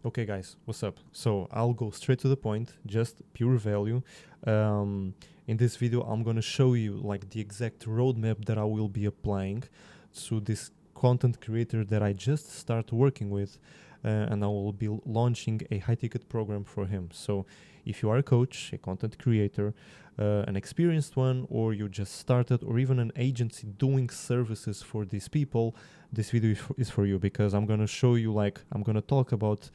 Okay, guys, what's up? So I'll go straight to the point, just pure value. In this video, I'm gonna show you like the exact roadmap that I will be applying to this content creator that I just start working with, and I will be launching a high-ticket program for him. So if you are a coach, a content creator, an experienced one, or you just started, or even an agency doing services for these people, this video is for you, because I'm gonna show you, I'm gonna talk about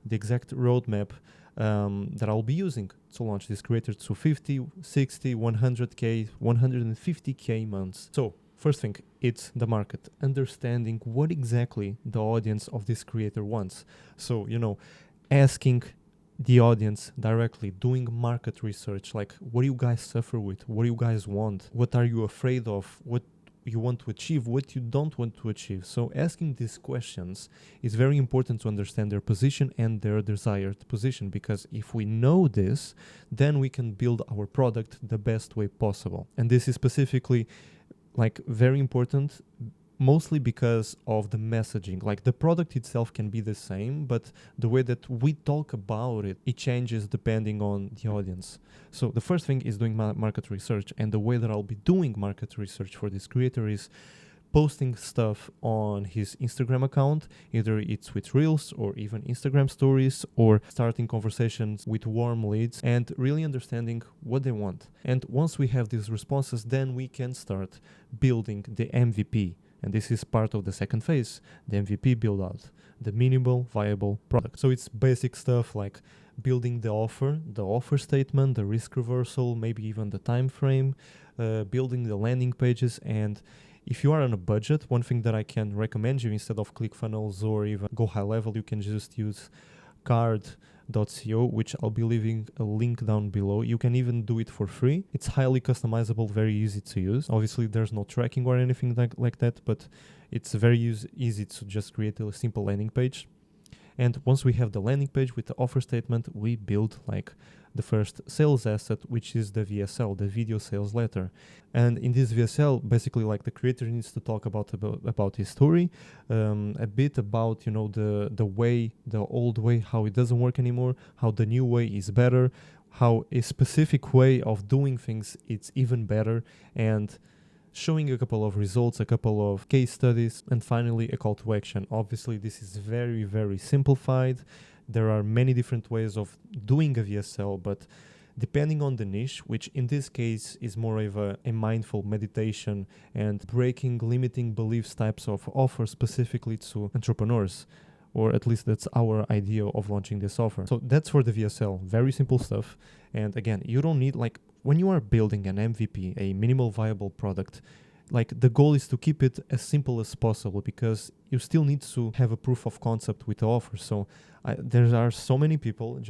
the exact roadmap that I'll be using to launch this creator to 50, 60, 100K, 150K months. So first thing, it's the market, understanding what exactly the audience of this creator wants. So, asking the audience directly, doing market research, like what do you guys suffer with? What do you guys want? What are you afraid of? What you want to achieve, what you don't want to achieve. So asking these questions is very important to understand their position and their desired position, because if we know this, then we can build our product the best way possible. And this is specifically very important, mostly because of the messaging. Like the product itself can be the same, but the way that we talk about it, it changes depending on the audience. So the first thing is doing market research, and the way that I'll be doing market research for this creator is posting stuff on his Instagram account, either it's with Reels or even Instagram stories, or starting conversations with warm leads and really understanding what they want. And once we have these responses, then we can start building the MVP. And this is part of the second phase, the MVP build out, the minimal viable product. So it's basic stuff like building the offer statement, the risk reversal, maybe even the time frame, building the landing pages. And if you are on a budget, one thing that I can recommend you, instead of ClickFunnels or even go high level, you can just use card.co, which I'll be leaving a link down below. You can even do it for free. It's highly customizable, very easy to use. Obviously, there's no tracking or anything like that, but it's very easy to just create a simple landing page. And once we have the landing page with the offer statement, we build the first sales asset, which is the VSL, the video sales letter. And in this VSL, basically the creator needs to talk about his story, a bit about, the old way, how it doesn't work anymore, how the new way is better, how a specific way of doing things it's even better, and showing a couple of results, a couple of case studies, and finally a call to action. Obviously, this is very, very simplified. There are many different ways of doing a VSL, but depending on the niche, which in this case is more of a mindful meditation and breaking limiting beliefs types of offer specifically to entrepreneurs, or at least that's our idea of launching this offer. So that's for the VSL, very simple stuff. And again, you don't need when you are building an MVP, a minimal viable product, the goal is to keep it as simple as possible, because you still need to have a proof of concept with the offer. So there are so many people,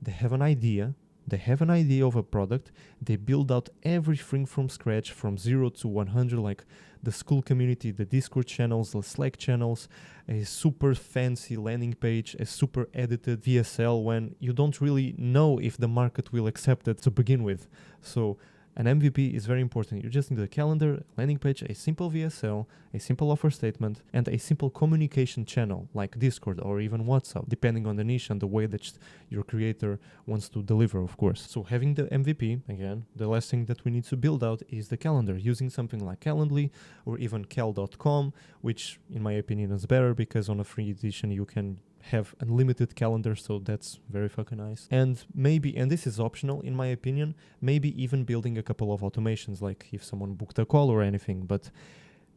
they have an idea of a product, they build out everything from scratch, from 0 to 100, the school community, the Discord channels, the Slack channels, a super fancy landing page, a super edited VSL, when you don't really know if the market will accept it to begin with. So an MVP is very important. You just need a calendar, landing page, a simple VSL, a simple offer statement, and a simple communication channel like Discord or even WhatsApp, depending on the niche and the way that your creator wants to deliver, of course. So having the MVP, again, the last thing that we need to build out is the calendar, using something like Calendly or even cal.com, which in my opinion is better, because on a free edition you can have unlimited calendar, so that's very fucking nice. And maybe, and this is optional in my opinion, maybe even building a couple of automations, like if someone booked a call or anything. But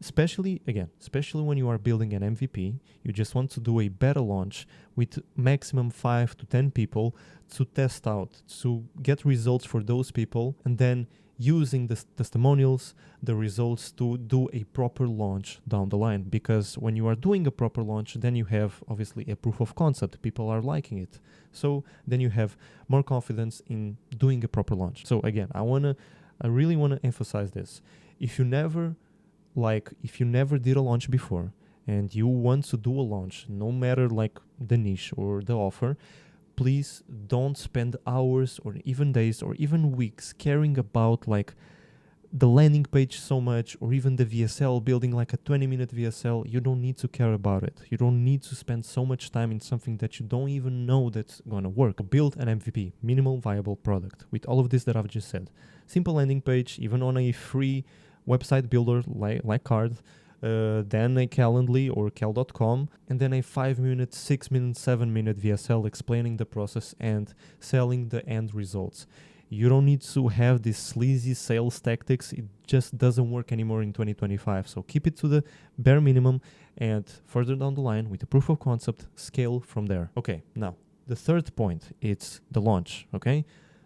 especially when you are building an MVP, you just want to do a beta launch with maximum 5 to 10 people to test out, to get results for those people, and then using the testimonials, the results, to do a proper launch down the line. Because when you are doing a proper launch, then you have obviously a proof of concept. People are liking it. So then you have more confidence in doing a proper launch. So again, I really want to emphasize this. If you never did a launch before and you want to do a launch, no matter the niche or the offer, please don't spend hours or even days or even weeks caring about the landing page so much, or even the VSL, building like a 20-minute VSL, you don't need to care about it. You don't need to spend so much time in something that you don't even know that's gonna work. Build an MVP, minimal viable product, with all of this that I've just said. Simple landing page, even on a free website builder like Card, then a Calendly or cal.com, and then a 5-minute, 6-minute, 7-minute VSL explaining the process and selling the end results. You don't need to have these sleazy sales tactics. It just doesn't work anymore in 2025. So keep it to the bare minimum, and further down the line with the proof of concept, scale from there. Okay, now the third point, it's the launch. Okay,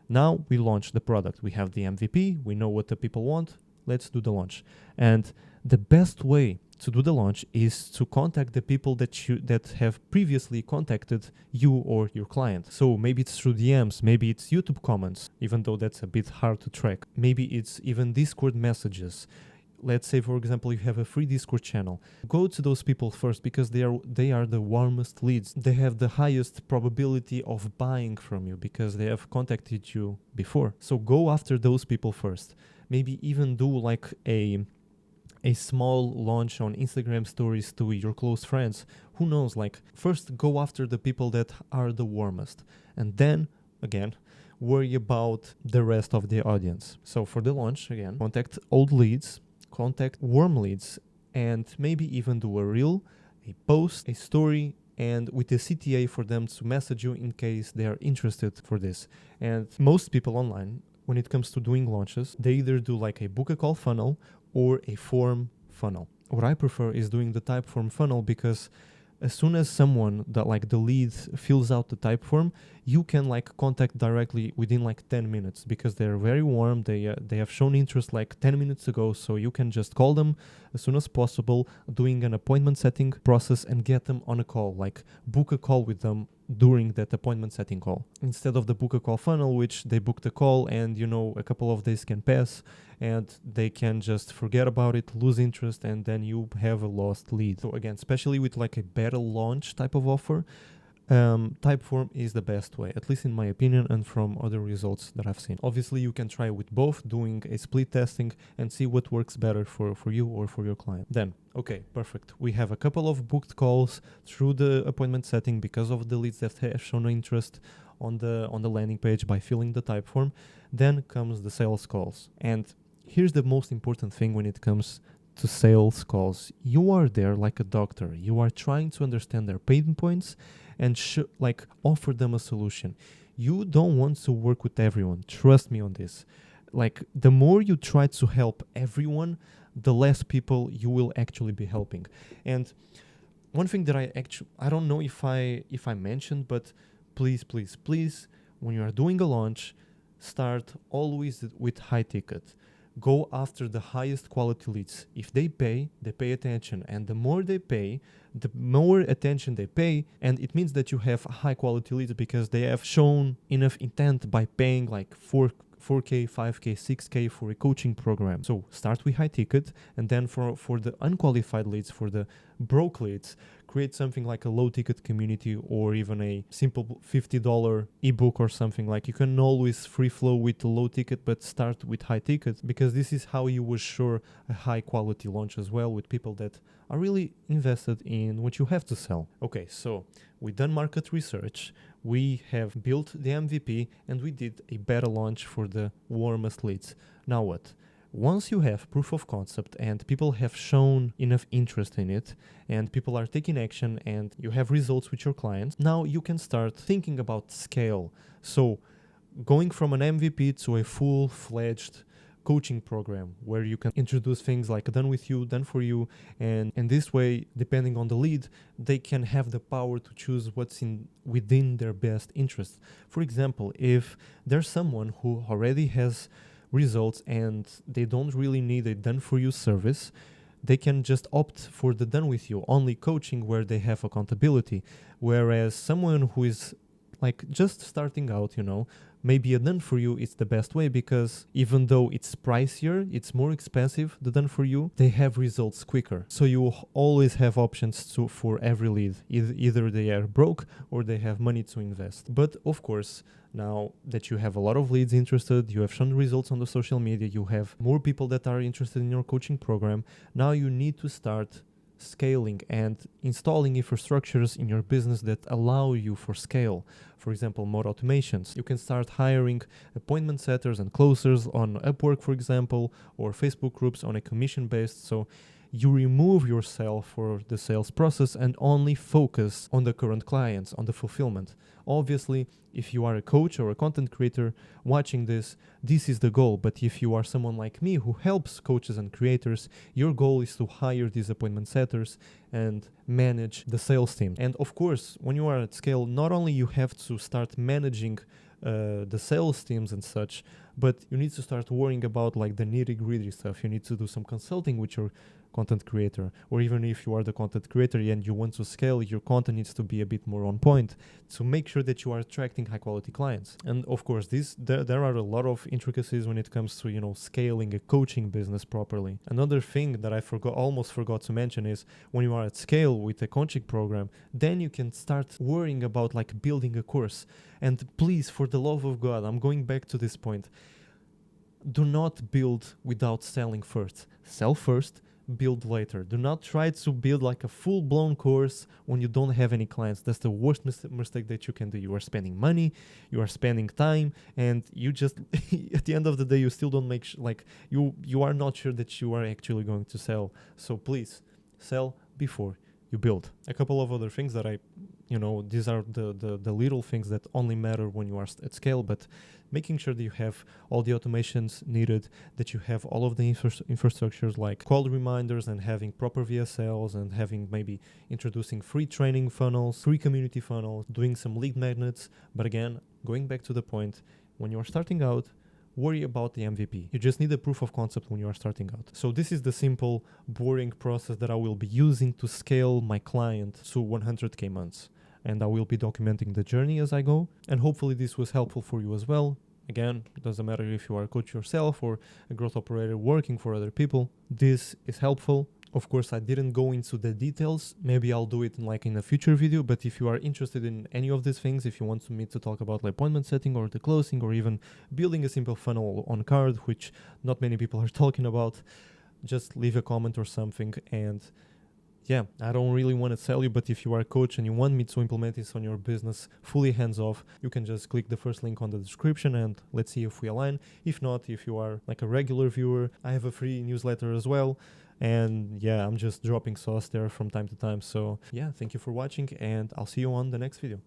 now we launch the product. We have the MVP. We know what the people want. Let's do the launch. And the best way to do the launch is to contact the people that have previously contacted you or your client. So maybe it's through DMs, maybe it's YouTube comments, even though that's a bit hard to track. Maybe it's even Discord messages. Let's say, for example, you have a free Discord channel. Go to those people first, because they are the warmest leads. They have the highest probability of buying from you because they have contacted you before. So go after those people first. Maybe even do like a small launch on Instagram stories to your close friends. Who knows, like first go after the people that are the warmest, and then again worry about the rest of the audience. So for the launch, again, contact old leads, contact warm leads, and maybe even do a reel, a post, a story, and with a CTA for them to message you in case they are interested for this. And most people online, when it comes to doing launches, they either do like a book a call funnel or a form funnel. What I prefer is doing the type form funnel, because as soon as someone that like the lead fills out the type form, you can like contact directly within like 10 minutes because they're very warm. They have shown interest like 10 minutes ago, so you can just call them as soon as possible, doing an appointment setting process and get them on a call, like book a call with them during that appointment setting call, instead of the book a call funnel, which they book the call and a couple of days can pass and they can just forget about it, lose interest, and then you have a lost lead. So again, especially with like a beta launch type of offer, Typeform is the best way, at least in my opinion and from other results that I've seen. Obviously, you can try with both, doing a split testing and see what works better for you or for your client. Then, okay, perfect. We have a couple of booked calls through the appointment setting because of the leads that have shown interest on the landing page by filling the Typeform. Then comes the sales calls. And here's the most important thing when it comes to sales calls. You are there like a doctor. You are trying to understand their pain points and offer them a solution. You don't want to work with everyone. Trust me on this. Like, the more you try to help everyone, the less people you will actually be helping. And one thing that I don't know if I mentioned, but please, when you are doing a launch, start always with high ticket. Go after the highest quality leads. If they pay attention. And the more they pay, the more attention they pay. And it means that you have high quality leads because they have shown enough intent by paying like 4K, 5K, 6K for a coaching program. So start with high ticket, and then for the unqualified leads, for the broke leads, create something like a low ticket community or even a simple $50 ebook or something. Like, you can always free flow with low ticket, but start with high ticket, because this is how you assure a high quality launch as well, with people that are really invested in what you have to sell. Okay, so we done market research, we have built the MVP, and we did a beta launch for the warmest leads. Now what? Once you have proof of concept and people have shown enough interest in it and people are taking action and you have results with your clients, now you can start thinking about scale. So going from an MVP to a full-fledged coaching program where you can introduce things like done with you, done for you, and this way, depending on the lead, they can have the power to choose what's within their best interest. For example, if there's someone who already has results and they don't really need a done for you service, they can just opt for the done with you only coaching where they have accountability. Whereas someone who is like just starting out, you know, maybe a done for you is the best way, because even though it's pricier, it's more expensive, the done for you, they have results quicker. So you always have options to for every lead. Either they are broke or they have money to invest. But of course, now that you have a lot of leads interested, you have shown results on the social media, you have more people that are interested in your coaching program, now you need to start scaling and installing infrastructures in your business that allow you for scale. For example, more automations. You can start hiring appointment setters and closers on Upwork, for example, or Facebook groups on a commission based. So you remove yourself for the sales process and only focus on the current clients, on the fulfillment. Obviously, if you are a coach or a content creator watching this, this is the goal. But if you are someone like me who helps coaches and creators, your goal is to hire these appointment setters and manage the sales team. And of course, when you are at scale, not only you have to start managing the sales teams and such, but you need to start worrying about like the nitty-gritty stuff. You need to do some consulting with your content creator, or even if you are the content creator and you want to scale, your content needs to be a bit more on point to make sure that you are attracting high quality clients. And of course, there are a lot of intricacies when it comes to, you know, scaling a coaching business properly. Another thing that I almost forgot to mention is when you are at scale with a coaching program, then you can start worrying about like building a course. And please, for the love of God, I'm going back to this point. Do not build without selling first. Sell first, build later. Do not try to build like a full-blown course when you don't have any clients. That's the worst mistake that you can do. You are spending money, you are spending time, and you just at the end of the day you still don't make you are not sure that you are actually going to sell. So please sell before you build. A couple of other things that these are the little things that only matter when you are at scale, but making sure that you have all the automations needed, that you have all of the infrastructures like call reminders and having proper VSLs, and having maybe introducing free training funnels, free community funnels, doing some lead magnets. But again, going back to the point, when you're starting out, worry about the MVP. You just need a proof of concept when you are starting out. So this is the simple, boring process that I will be using to scale my client to 100K months. And I will be documenting the journey as I go. And hopefully this was helpful for you as well. Again, it doesn't matter if you are a coach yourself or a growth operator working for other people. This is helpful. Of course, I didn't go into the details. Maybe I'll do it in a future video. But if you are interested in any of these things, if you want me to talk about like appointment setting or the closing, or even building a simple funnel on card, which not many people are talking about, just leave a comment or something. And yeah, I don't really want to sell you, but if you are a coach and you want me to implement this on your business fully hands off, you can just click the first link on the description and let's see if we align. If not, if you are like a regular viewer, I have a free newsletter as well. And yeah, I'm just dropping sauce there from time to time. So yeah, thank you for watching, and I'll see you on the next video.